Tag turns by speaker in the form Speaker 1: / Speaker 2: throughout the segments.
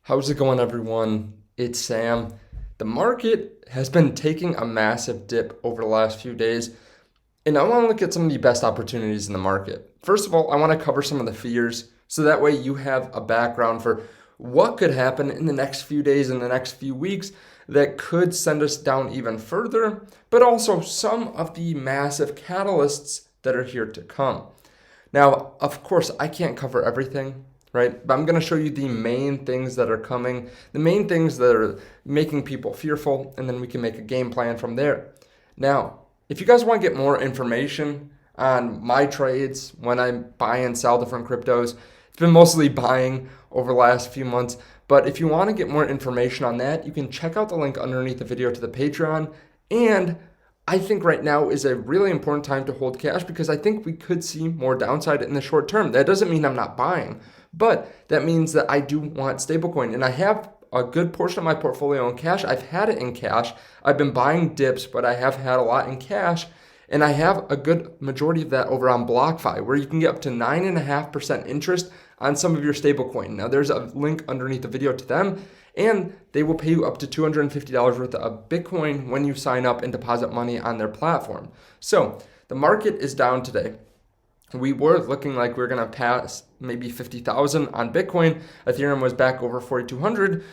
Speaker 1: How's it going, everyone? It's Sam. The market has been taking a massive dip over the last few days, and I want to look at some of the best opportunities in the market. First of all, I want to cover some of the fears so that way you have a background for what could happen in the next few days, in the next few weeks that could send us down even further, but also some of the massive catalysts that are here to come. Now, of course, I can't cover everything, right? But I'm going to show you the main things that are coming, the main things that are making people fearful, and then we can make a game plan from there. Now, if you guys want to get more information on my trades when I buy and sell different cryptos, it's been mostly buying over the last few months. But if you want to get more information on that, you can check out the link underneath the video to the Patreon. And I think right now is a really important time to hold cash because I think we could see more downside in the short term. That doesn't mean I'm not buying, but that means that I do want stablecoin. And I have a good portion of my portfolio in cash. I've had it in cash. I've been buying dips, but I have had a lot in cash. And I have a good majority of that over on BlockFi, where you can get up to 9.5% interest on some of your stablecoin. Now, there's a link underneath the video to them, and they will pay you up to $250 worth of Bitcoin when you sign up and deposit money on their platform. So the market is down today. We were looking like we are going to pass maybe 50,000 on Bitcoin. Ethereum was back over 4,200.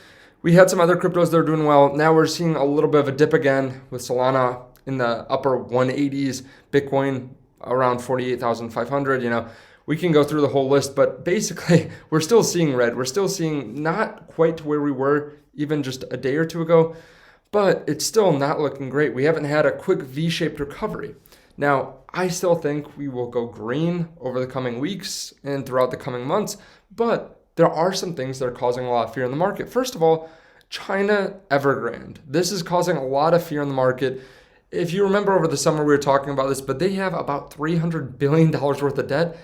Speaker 1: We had some other cryptos that are doing well. Now we're seeing a little bit of a dip again with Solana in the upper 180s, Bitcoin around 48,500. We can go through the whole list, but basically we're still seeing red. We're still seeing not quite to where we were even just a day or two ago, but it's still not looking great. We haven't had a quick V-shaped recovery. Now, I still think we will go green over the coming weeks and throughout the coming months, but there are some things that are causing a lot of fear in the market. First of all, China Evergrand. This is causing a lot of fear in the market. If you remember over the summer, we were talking about this, but they have about $300 billion worth of debt.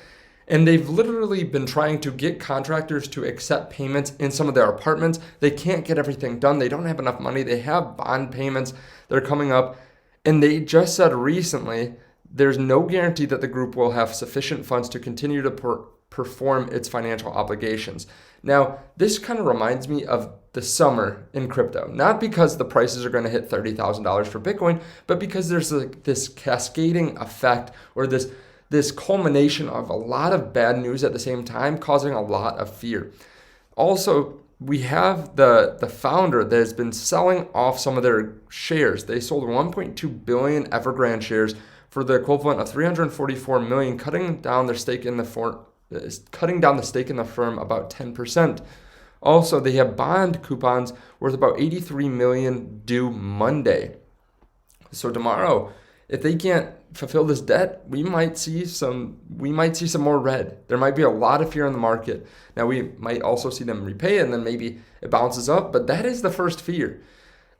Speaker 1: And they've literally been trying to get contractors to accept payments in some of their apartments. They can't get everything done. They don't have enough money. They have bond payments that are coming up. And they just said recently, there's no guarantee that the group will have sufficient funds to continue to perform its financial obligations. Now, this kind of reminds me of the summer in crypto, not because the prices are going to hit $30,000 for Bitcoin, but because there's this cascading effect or this culmination of a lot of bad news at the same time, causing a lot of fear. Also, we have the founder that has been selling off some of their shares. They sold 1.2 billion Evergrand shares for the equivalent of 344 million, cutting down the stake in the firm about 10%. Also, they have bond coupons worth about 83 million due Monday. So tomorrow, if they can't fulfill this debt, we might see some more red. There might be a lot of fear in the market. Now, we might also see them repay and then maybe it bounces up, but that is the first fear.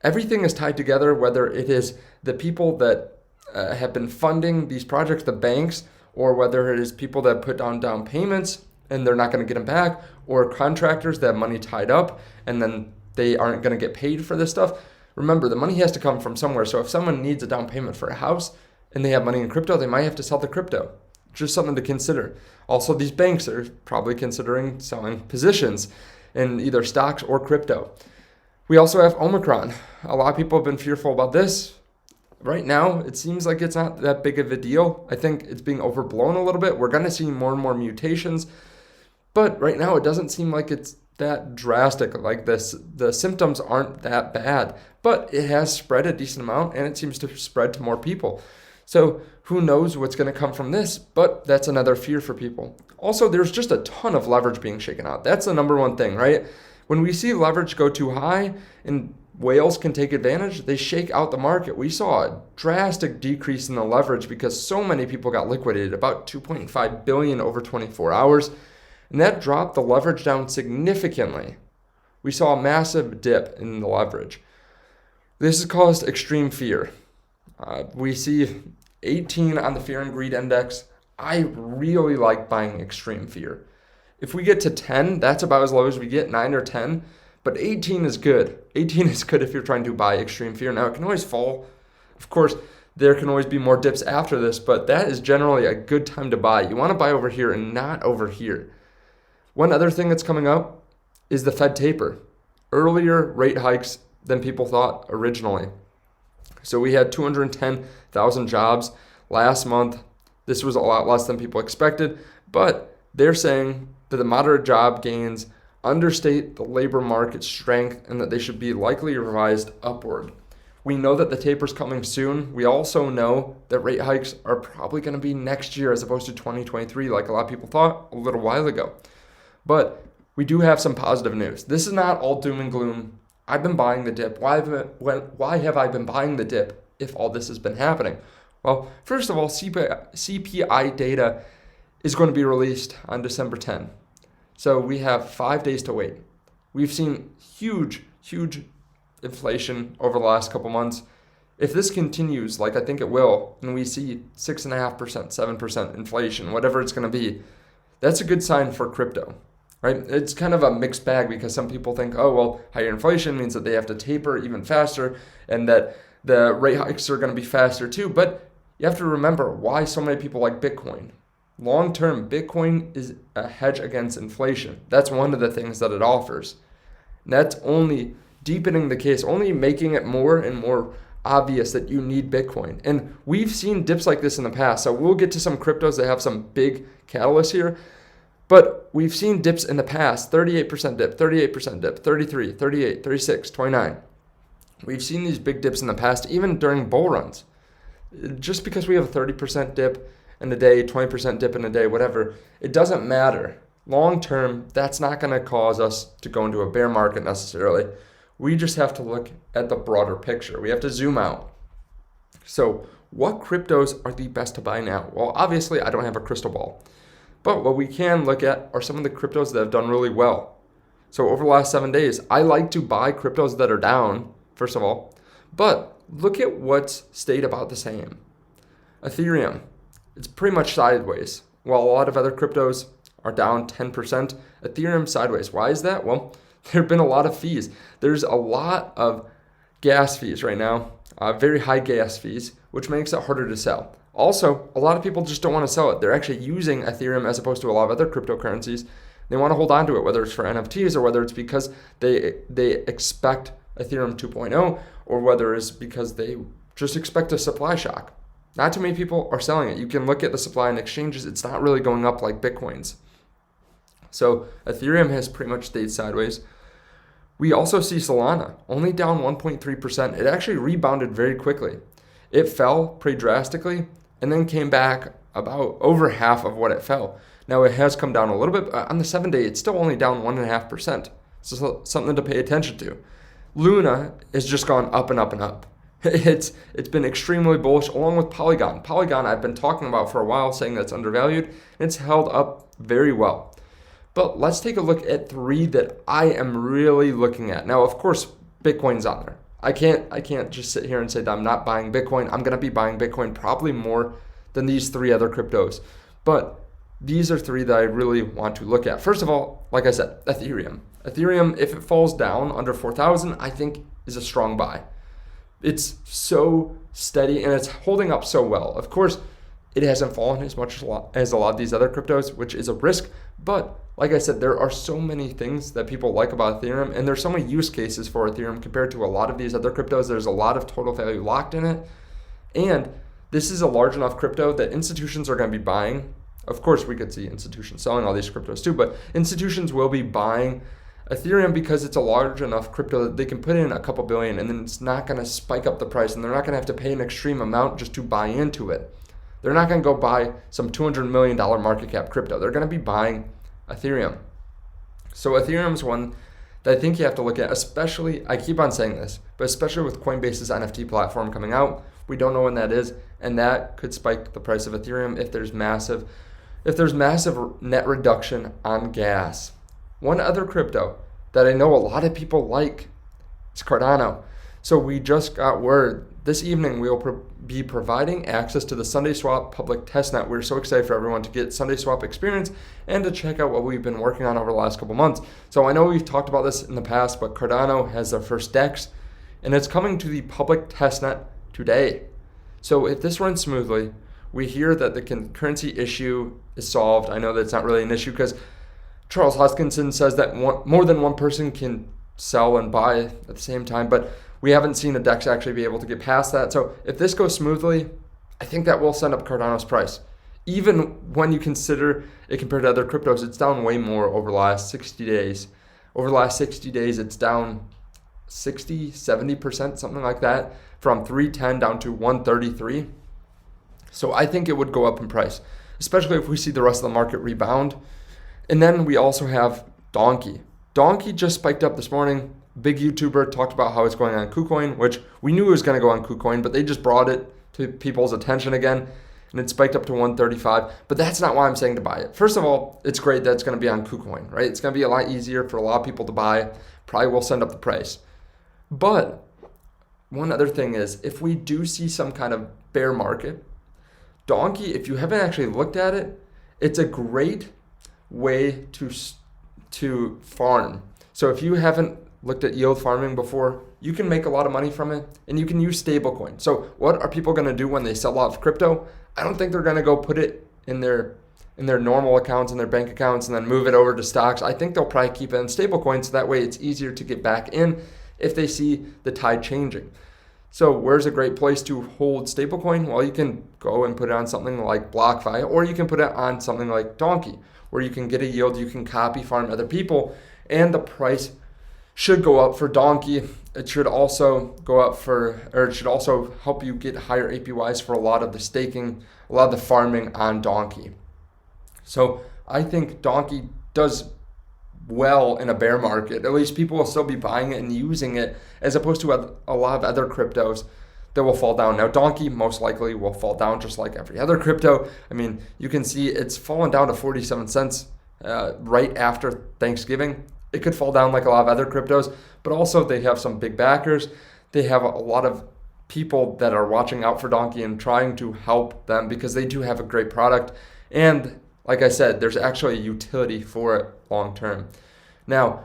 Speaker 1: Everything is tied together, whether it is the people that have been funding these projects, the banks, or whether it is people that put down payments and they're not going to get them back, or contractors that have money tied up and then they aren't going to get paid for this stuff. Remember, the money has to come from somewhere. So if someone needs a down payment for a house and they have money in crypto, they might have to sell the crypto. Just something to consider. Also, these banks are probably considering selling positions in either stocks or crypto. We also have Omicron. A lot of people have been fearful about this. Right now, it seems like it's not that big of a deal. I think it's being overblown a little bit. We're going to see more and more mutations. But right now, it doesn't seem like it's that drastic like this. The symptoms aren't that bad, but it has spread a decent amount and it seems to spread to more people. So who knows what's going to come from this, but that's another fear for people. Also, there's just a ton of leverage being shaken out. That's the number one thing, right? When we see leverage go too high and whales can take advantage, they shake out the market. We saw a drastic decrease in the leverage because so many people got liquidated, about 2.5 billion over 24 hours. And that dropped the leverage down significantly. We saw a massive dip in the leverage. This has caused extreme fear. We see 18 on the fear and greed index. I really like buying extreme fear. If we get to 10, that's about as low as we get, 9 or 10. But 18 is good. 18 is good if you're trying to buy extreme fear. Now, it can always fall. Of course, there can always be more dips after this, but that is generally a good time to buy. You want to buy over here and not over here. One other thing that's coming up is the Fed taper. earlier rate hikes than people thought originally. So we had 210,000 jobs last month. This was a lot less than people expected, but they're saying that the moderate job gains understate the labor market strength and that they should be likely revised upward. We know that the taper's coming soon. We also know that rate hikes are probably going to be next year as opposed to 2023, like a lot of people thought a little while ago. But we do have some positive news. This is not all doom and gloom. I've been buying the dip. Why have I been buying the dip if all this has been happening? Well, first of all, CPI data is going to be released on December 10. So we have 5 days to wait. We've seen huge inflation over the last couple months. If this continues, like I think it will, and we see 6.5%, 7% inflation, whatever it's going to be, that's a good sign for crypto, right? It's kind of a mixed bag because some people think, oh, well, higher inflation means that they have to taper even faster and that the rate hikes are going to be faster too. But you have to remember why so many people like Bitcoin. Long term, Bitcoin is a hedge against inflation. That's one of the things that it offers. And that's only deepening the case, only making it more and more obvious that you need Bitcoin. And we've seen dips like this in the past. So we'll get to some cryptos that have some big catalysts here. But we've seen dips in the past, 38% dip, 38% dip, 33, 38, 36, 29. We've seen these big dips in the past, even during bull runs. Just because we have a 30% dip in a day, 20% dip in a day, whatever, it doesn't matter. Long term, that's not going to cause us to go into a bear market necessarily. We just have to look at the broader picture. We have to zoom out. So what cryptos are the best to buy now? Well, obviously, I don't have a crystal ball. But what we can look at are some of the cryptos that have done really well. So over the last 7 days, I like to buy cryptos that are down, first of all. But look at what's stayed about the same. Ethereum, it's pretty much sideways. While a lot of other cryptos are down 10%, Ethereum sideways. Why is that? Well, there have been a lot of fees. There's a lot of gas fees right now, very high gas fees, which makes it harder to sell. Also, a lot of people just don't want to sell it. They're actually using Ethereum as opposed to a lot of other cryptocurrencies. They want to hold on to it, whether it's for NFTs or whether it's because they expect Ethereum 2.0 or whether it's because they just expect a supply shock. Not too many people are selling it. You can look at the supply in exchanges. It's not really going up like Bitcoin's. So Ethereum has pretty much stayed sideways. We also see Solana only down 1.3%. It actually rebounded very quickly. It fell pretty drastically and then came back about over half of what it fell. Now it has come down a little bit, but on the 7 day, it's still only down 1.5%. So something to pay attention to. Luna has just gone up and up and up. It's been extremely bullish along with Polygon. Polygon I've been talking about for a while, saying that's undervalued, and it's held up very well. But let's take a look at 3 that I am really looking at. Now, of course, Bitcoin's on there. I can't just sit here and say that I'm not buying Bitcoin. I'm going to be buying Bitcoin probably more than these 3 other cryptos. But these are 3 that I really want to look at. First of all, like I said, Ethereum. Ethereum, if it falls down under 4,000, I think is a strong buy. It's so steady and it's holding up so well. Of course, it hasn't fallen as much as a lot of these other cryptos, which is a risk. But like I said, there are so many things that people like about Ethereum, and there's so many use cases for Ethereum compared to a lot of these other cryptos. There's a lot of total value locked in it. And this is a large enough crypto that institutions are going to be buying. Of course, we could see institutions selling all these cryptos too, but institutions will be buying Ethereum because it's a large enough crypto that they can put in a couple billion and then it's not going to spike up the price and they're not going to have to pay an extreme amount just to buy into it. They're not going to go buy some $200 million market cap crypto. They're going to be buying Ethereum. So Ethereum's one that I think you have to look at, especially, I keep on saying this, but especially with Coinbase's NFT platform coming out. We don't know when that is, and that could spike the price of Ethereum if there's massive net reduction on gas. One other crypto that I know a lot of people like is Cardano. So we just got word this evening we will be providing access to the SundaeSwap public testnet. We're so excited for everyone to get SundaeSwap experience and to check out what we've been working on over the last couple months. So I know we've talked about this in the past, but Cardano has their first DEX and it's coming to the public testnet today. So if this runs smoothly, we hear that the concurrency issue is solved. I know that it's not really an issue because Charles Hoskinson says that more than one person can sell and buy at the same time, but we haven't seen a DEX actually be able to get past that. So if this goes smoothly, I think that will send up Cardano's price. Even when you consider it compared to other cryptos, it's down way more over the last 60 days. Over the last 60 days, it's down 60, 70%, something like that, from 310 down to 133. So I think it would go up in price, especially if we see the rest of the market rebound. And then we also have Donkey. Donkey just spiked up this morning. Big YouTuber talked about how it's going on KuCoin, which we knew it was going to go on KuCoin, but they just brought it to people's attention again, and it spiked up to 135. But that's not why I'm saying to buy it. First of all, it's great that it's going to be on KuCoin, right? It's going to be a lot easier for a lot of people to buy. Probably will send up the price. But one other thing is, if we do see some kind of bear market, Donkey, if you haven't actually looked at it, it's a great way to farm. So if you haven't looked at yield farming before, you can make a lot of money from it, and you can use stablecoin. So what are people going to do when they sell off crypto? I don't think they're going to go put it in their normal accounts, in their bank accounts, and then move it over to stocks. I think they'll probably keep it in stablecoin, so that way it's easier to get back in if they see the tide changing. So where's a great place to hold stablecoin? Well, you can go and put it on something like BlockFi, or you can put it on something like Donkey, where you can get a yield, you can copy farm other people, and the price should go up for Donkey. It should also go up it should also help you get higher APYs for a lot of the staking, a lot of the farming on Donkey. So I think Donkey does well in a bear market. At least people will still be buying it and using it, as opposed to a lot of other cryptos that will fall down. Now, Donkey most likely will fall down just like every other crypto. I mean, you can see it's fallen down to 47 cents right after Thanksgiving. It could fall down like a lot of other cryptos, but also they have some big backers. They have a lot of people that are watching out for Donkey and trying to help them because they do have a great product. And like I said, there's actually a utility for it long term. Now,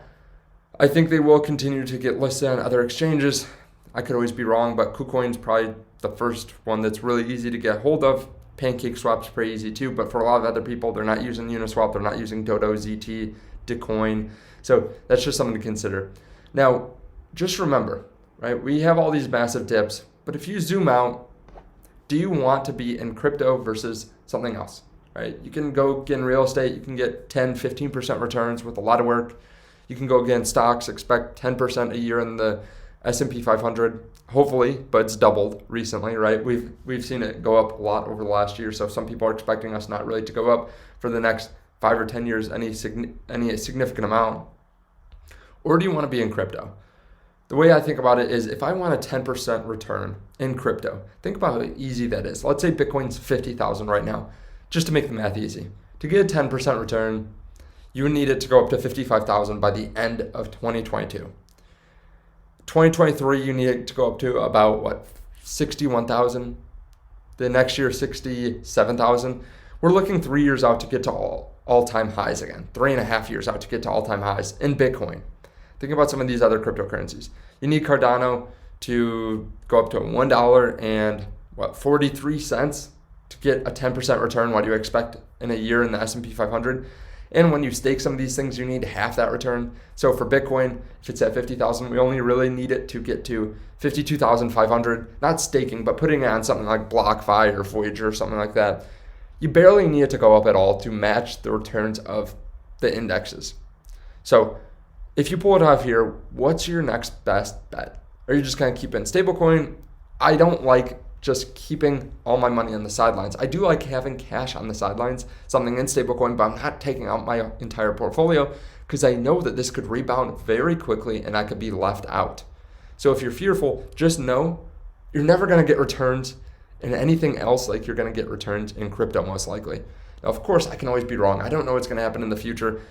Speaker 1: I think they will continue to get listed on other exchanges. I could always be wrong, but KuCoin's probably the first one that's really easy to get hold of. PancakeSwap's pretty easy too, but for a lot of other people, they're not using Uniswap, they're not using Dodo, ZT, Decoin. So that's just something to consider. Now, just remember, right? We have all these massive dips, but if you zoom out, do you want to be in crypto versus something else, right? You can go get in real estate, you can get 10, 15% returns with a lot of work. You can go get in stocks, expect 10% a year in the S&P 500, hopefully, but it's doubled recently, right? We've seen it go up a lot over the last year, so some people are expecting us not really to go up for the next 5 or 10 years any significant amount. Or do you want to be in crypto? The way I think about it is, if I want a 10% return in crypto, think about how easy that is. Let's say Bitcoin's 50,000 right now, just to make the math easy. To get a 10% return, you would need it to go up to 55,000 by the end of 2022. 2023, you need it to go up to about 61,000. The next year, 67,000. We're looking 3 years out to get to all-time highs again. 3.5 years out to get to all-time highs in Bitcoin. Think about some of these other cryptocurrencies. You need Cardano to go up to $1 and 43 cents to get a 10% return. What do you expect in a year in the S&P 500? And when you stake some of these things, you need half that return. So for Bitcoin, if it's at 50,000, we only really need it to get to 52,500. Not staking, but putting it on something like BlockFi or Voyager or something like that. You barely need it to go up at all to match the returns of the indexes. So if you pull it off here, what's your next best bet? Are you just going to keep it in stablecoin? I don't like just keeping all my money on the sidelines. I do like having cash on the sidelines, something in stablecoin, but I'm not taking out my entire portfolio because I know that this could rebound very quickly and I could be left out. So if you're fearful, just know you're never going to get returns in anything else like you're going to get returns in crypto most likely. Now, of course, I can always be wrong. I don't know what's going to happen in the future,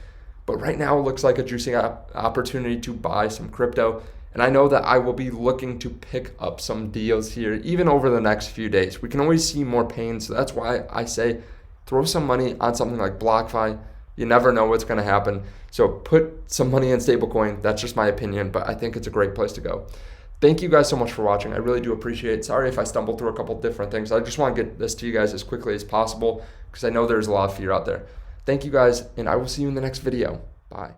Speaker 1: but right now it looks like a juicy opportunity to buy some crypto. And I know that I will be looking to pick up some deals here, even over the next few days. We can always see more pain, so that's why I say throw some money on something like BlockFi. You never know what's going to happen. So put some money in stablecoin. That's just my opinion, but I think it's a great place to go. Thank you guys so much for watching. I really do appreciate it. Sorry if I stumbled through a couple different things. I just want to get this to you guys as quickly as possible because I know there's a lot of fear out there. Thank you guys, and I will see you in the next video. Bye.